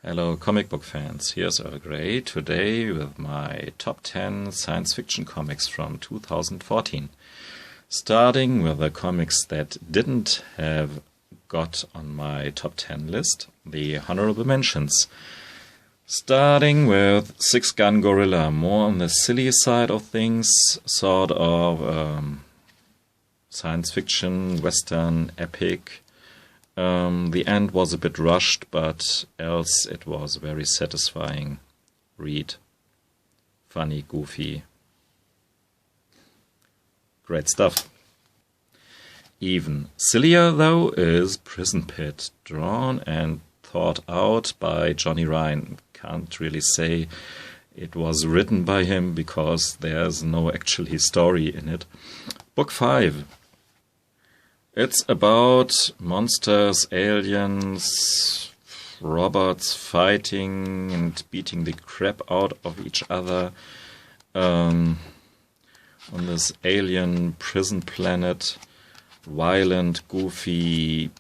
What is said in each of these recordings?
Hello comic book fans, here's Earl Grey today with my top 10 science fiction comics from 2014. Starting with the comics that didn't have got on my top 10 list, the honorable mentions. Starting with Six Gun Gorilla, more on the silly side of things, sort of science fiction, western, epic. The end was a bit rushed, but else it was a very satisfying read. Funny, goofy. Great stuff. Even sillier, though, is Prison Pit, drawn and thought out by Johnny Ryan. Can't really say it was written by him because there's no actually story in it. Book 5. It's about monsters, aliens, robots fighting and beating the crap out of each other on this alien prison planet. Violent, goofy,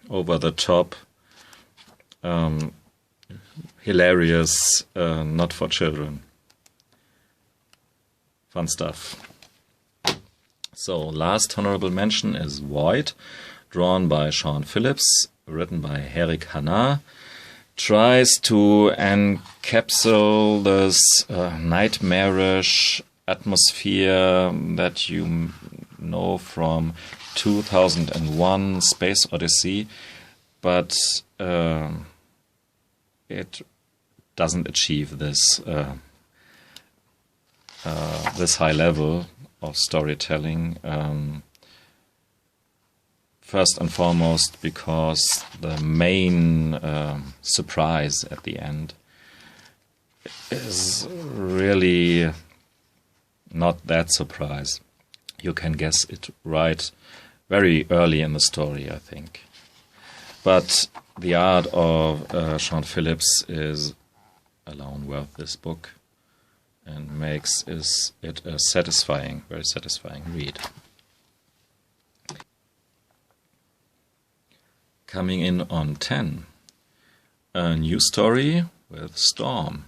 over the top, hilarious, not for children. Fun stuff. So, last honorable mention is Void, drawn by Sean Phillips, written by Eric Hanna. Tries to encapsulate this nightmarish atmosphere that you know from 2001 Space Odyssey, but it doesn't achieve this this high level of storytelling. First and foremost because the main surprise at the end is really not that surprise. You can guess it right very early in the story, I think. But the art of Sean Phillips is alone worth this book and makes it a satisfying, very satisfying read. Coming in on 10, a new story with Storm.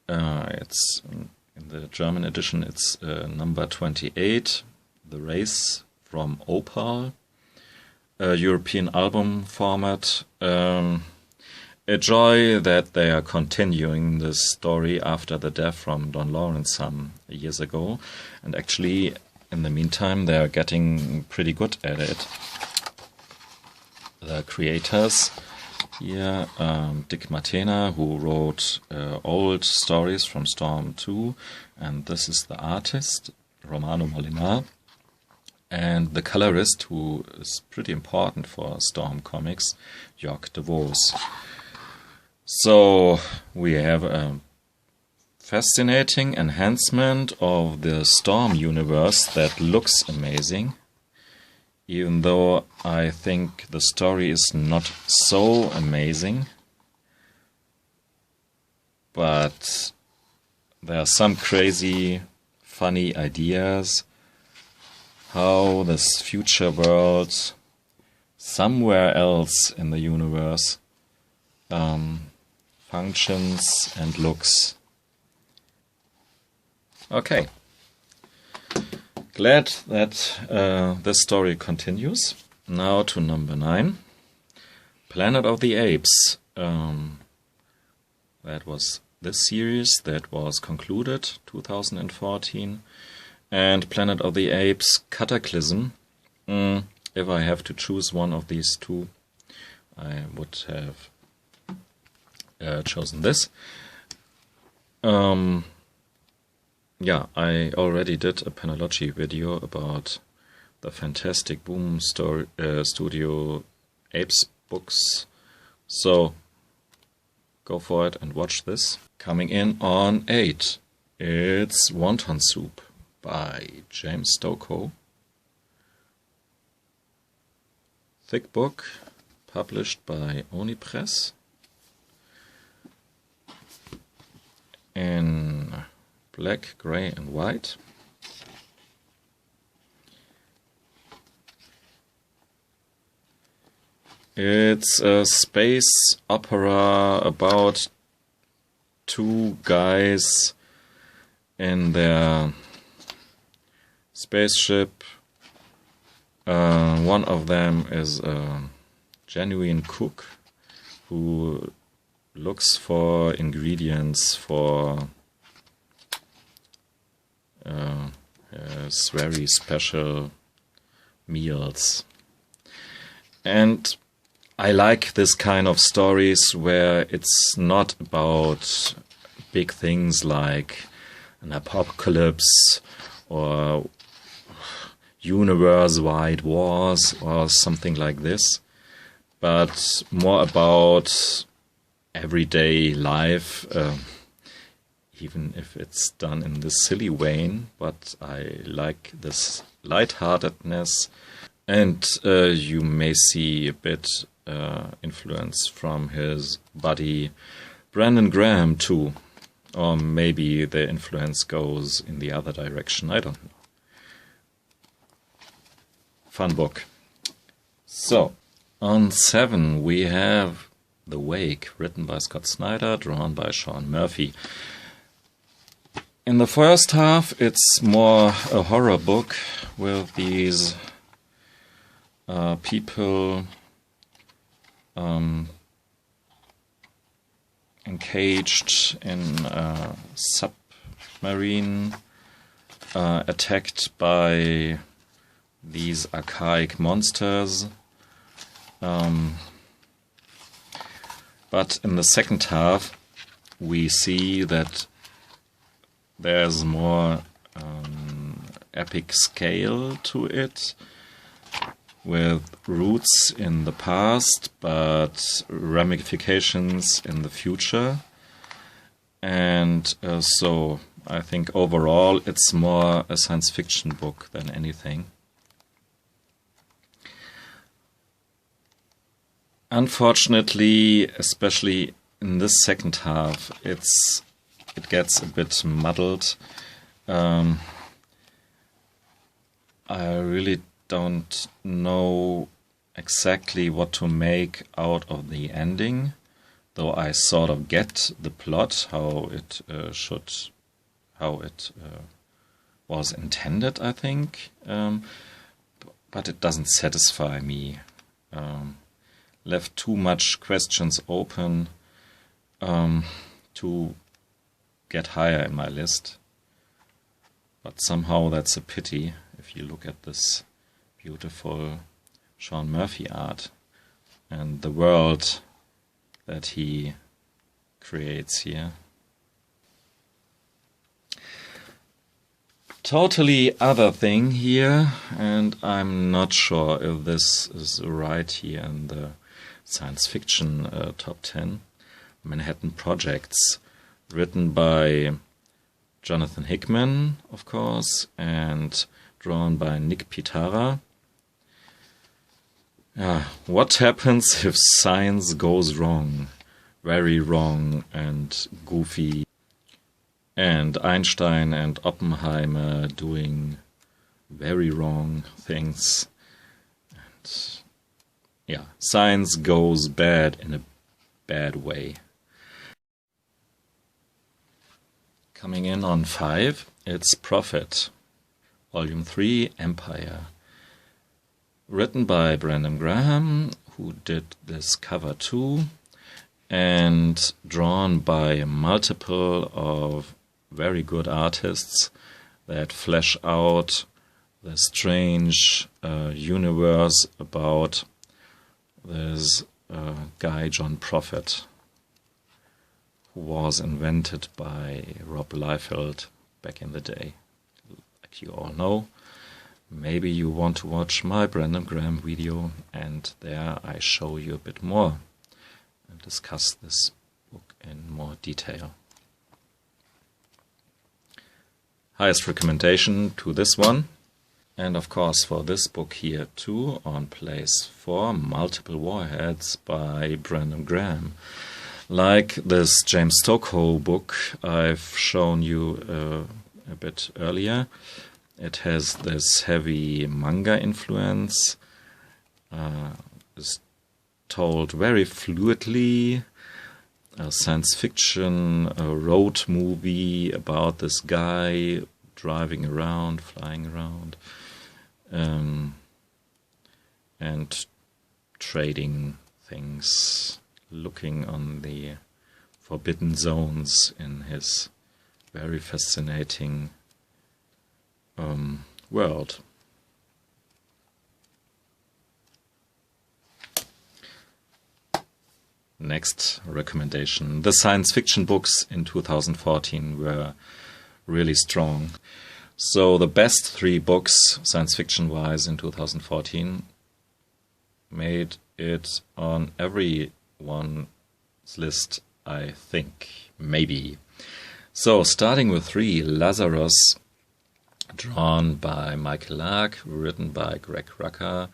It's in the German edition, it's number 28, The Race from Opal, a European album format. A joy that they are continuing this story after the death from Don Lawrence some years ago. And actually, in the meantime, they are getting pretty good at it. The creators here, Dick Matena, who wrote old stories from Storm 2, and this is the artist, Romano Molinar, and the colorist, who is pretty important for Storm comics, Jörg de Vos. So we have a fascinating enhancement of the Storm universe that looks amazing, even though I think the story is not so amazing. But there are some crazy, funny ideas how this future world, somewhere else in the universe, functions and looks. Okay. Glad that this story continues. Now to number 9. Planet of the Apes. That was this series that was concluded 2014. And Planet of the Apes Cataclysm. If I have to choose one of these two, I would have chosen this. Yeah, I already did a panellogy video about the fantastic Boom Studio Apes books, so go for it and watch this. Coming in on 8, it's Wonton Soup by James Stokoe. Thick book, published by Oni Press. In black, grey and white. It's a space opera about two guys in their spaceship. One of them is a genuine cook who looks for ingredients for his very special meals. And I like this kind of stories where it's not about big things like an apocalypse or universe-wide wars or something like this, but more about everyday life, even if it's done in this silly vein. But I like this lightheartedness, and you may see a bit influence from his buddy Brandon Graham too, or maybe the influence goes in the other direction, I don't know. Fun book. So, on 7 we have The Wake, written by Scott Snyder, drawn by Sean Murphy. In the first half it's more a horror book with these people encaged in a submarine, attacked by these archaic monsters. But in the second half we see that there's more epic scale to it, with roots in the past but ramifications in the future. And so I think overall it's more a science fiction book than anything. Unfortunately, especially in this second half, it gets a bit muddled. I really don't know exactly what to make out of the ending, though I sort of get the plot, how it was intended, I think, but it doesn't satisfy me. Left too much questions open to get higher in my list, but somehow that's a pity if you look at this beautiful Sean Murphy art and the world that he creates here. Totally other thing here, and I'm not sure if this is right here in the science fiction top 10. Manhattan Projects, written by Jonathan Hickman, of course, and drawn by Nick Pitara. What happens if science goes wrong? Very wrong and goofy. And Einstein and Oppenheimer doing very wrong things. And yeah, science goes bad in a bad way. Coming in on 5, it's Prophet, Volume 3, Empire. Written by Brandon Graham, who did this cover too, and drawn by multiple of very good artists that flesh out the strange universe about this guy John Prophet, who was invented by Rob Liefeld back in the day. Like you all know, maybe you want to watch my Brandon Graham video, and there I show you a bit more and discuss this book in more detail. Highest recommendation to this one. And of course for this book here too, on place 4, Multiple Warheads by Brandon Graham. Like this James Stokoe book I've shown you a bit earlier, it has this heavy manga influence. This told very fluidly. A science fiction, a road movie about this guy driving around, flying around, and trading things, looking on the forbidden zones in his very fascinating world. Next recommendation. The science fiction books in 2014 were really strong. So the best 3 books, science fiction-wise, in 2014 made it on everyone's list, I think. Maybe. So, starting with 3, Lazarus, drawn by Michael Lark, written by Greg Rucka,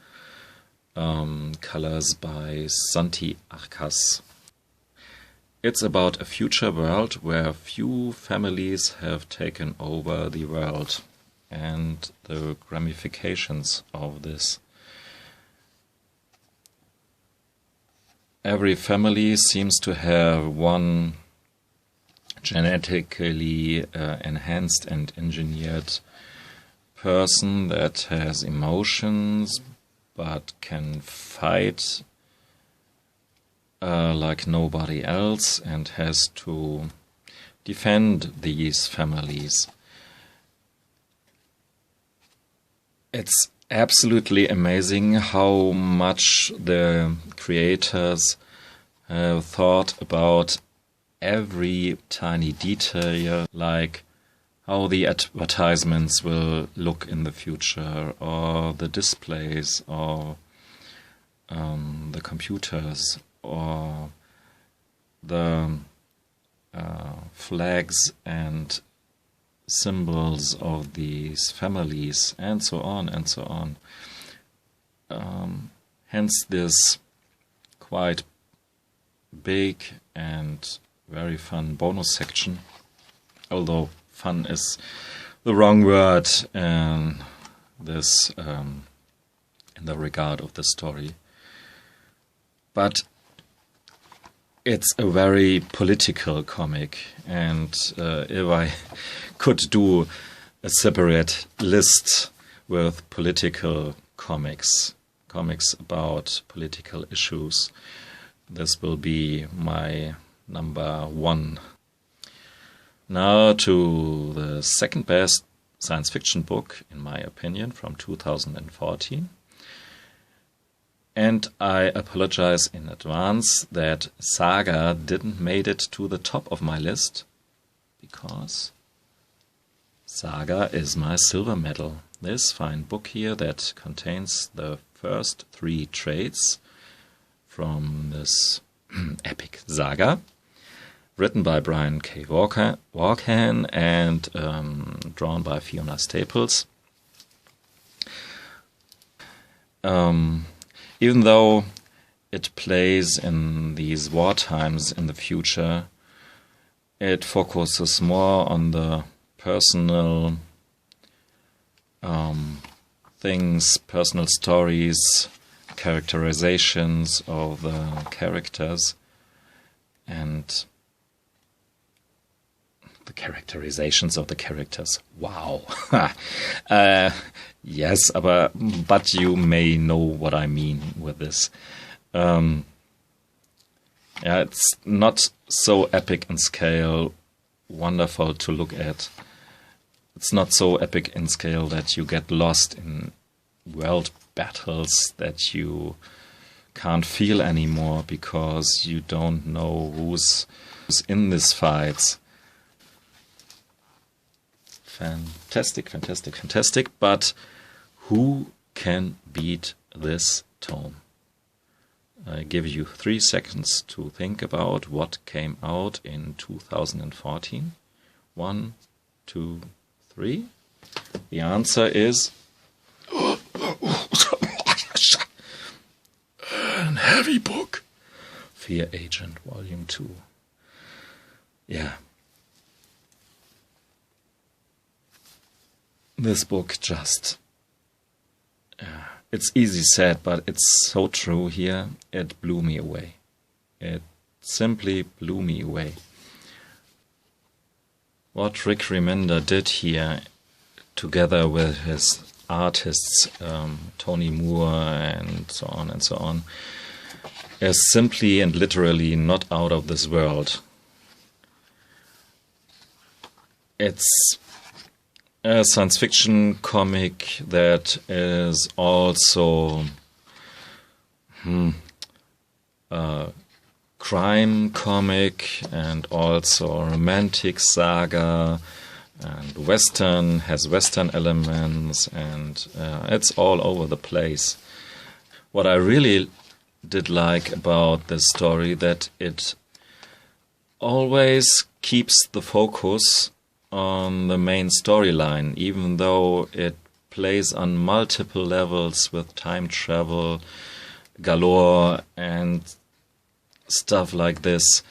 colors by Santi Arcas. It's about a future world where few families have taken over the world and the ramifications of this. Every family seems to have one genetically enhanced and engineered person that has emotions but can fight like nobody else and has to defend these families. It's absolutely amazing how much the creators have thought about every tiny detail, like how the advertisements will look in the future, or the displays, or the computers, or the flags and symbols of these families, and so on and so on. Hence this quite big and very fun bonus section, although fun is the wrong word in this in the regard of the story. But it's a very political comic, and if I could do a separate list with political comics about political issues, this will be my number 1. Now to the second best science fiction book, in my opinion, from 2014. And I apologize in advance that Saga didn't make it to the top of my list, because Saga is my silver medal. This fine book here that contains the first 3 trades from this epic saga, written by Brian K. Vaughan and drawn by Fiona Staples. Even though it plays in these war times in the future, it focuses more on the personal things, personal stories, characterizations of the characters, and the characterizations of the characters. Wow. Yes, but you may know what I mean with this. It's not so epic in scale, wonderful to look at. It's not so epic in scale that you get lost in world battles that you can't feel anymore because you don't know who's in these fights. Fantastic, fantastic, fantastic. But who can beat this tone? I give you 3 seconds to think about what came out in 2014. 1, 2, 3. The answer is a heavy book. Fear Agent Volume 2. Yeah. This book just It's easy said, but it's so true here. It blew me away. It simply blew me away. What Rick Remender did here, together with his artists, Tony Moore and so on, is simply and literally not out of this world. It's a science fiction comic that is also a crime comic and also a romantic saga, and Western, has Western elements, and it's all over the place. What I really did like about this story, that it always keeps the focus on the main storyline, even though it plays on multiple levels with time travel galore and stuff like this.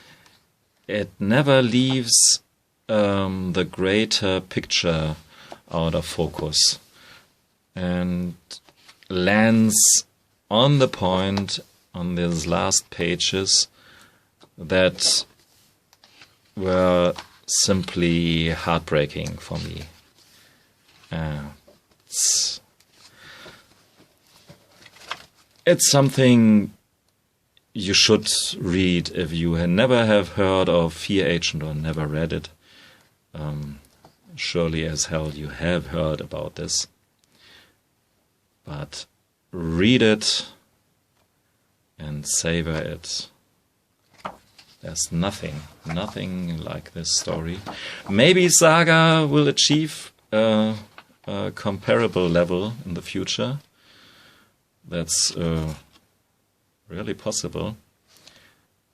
It never leaves the greater picture out of focus and lands on the point on these last pages that were simply heartbreaking for me. It's something you should read if you never have heard of Fear Agent or never read it. Surely as hell you have heard about this. But read it and savor it. There's nothing like this story. Maybe Saga will achieve a comparable level in the future. That's really possible.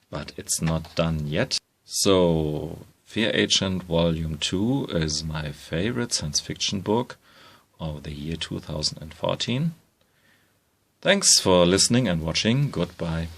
But it's not done yet. So, Fear Agent Volume 2 is my favorite science fiction book of the year 2014. Thanks for listening and watching. Goodbye.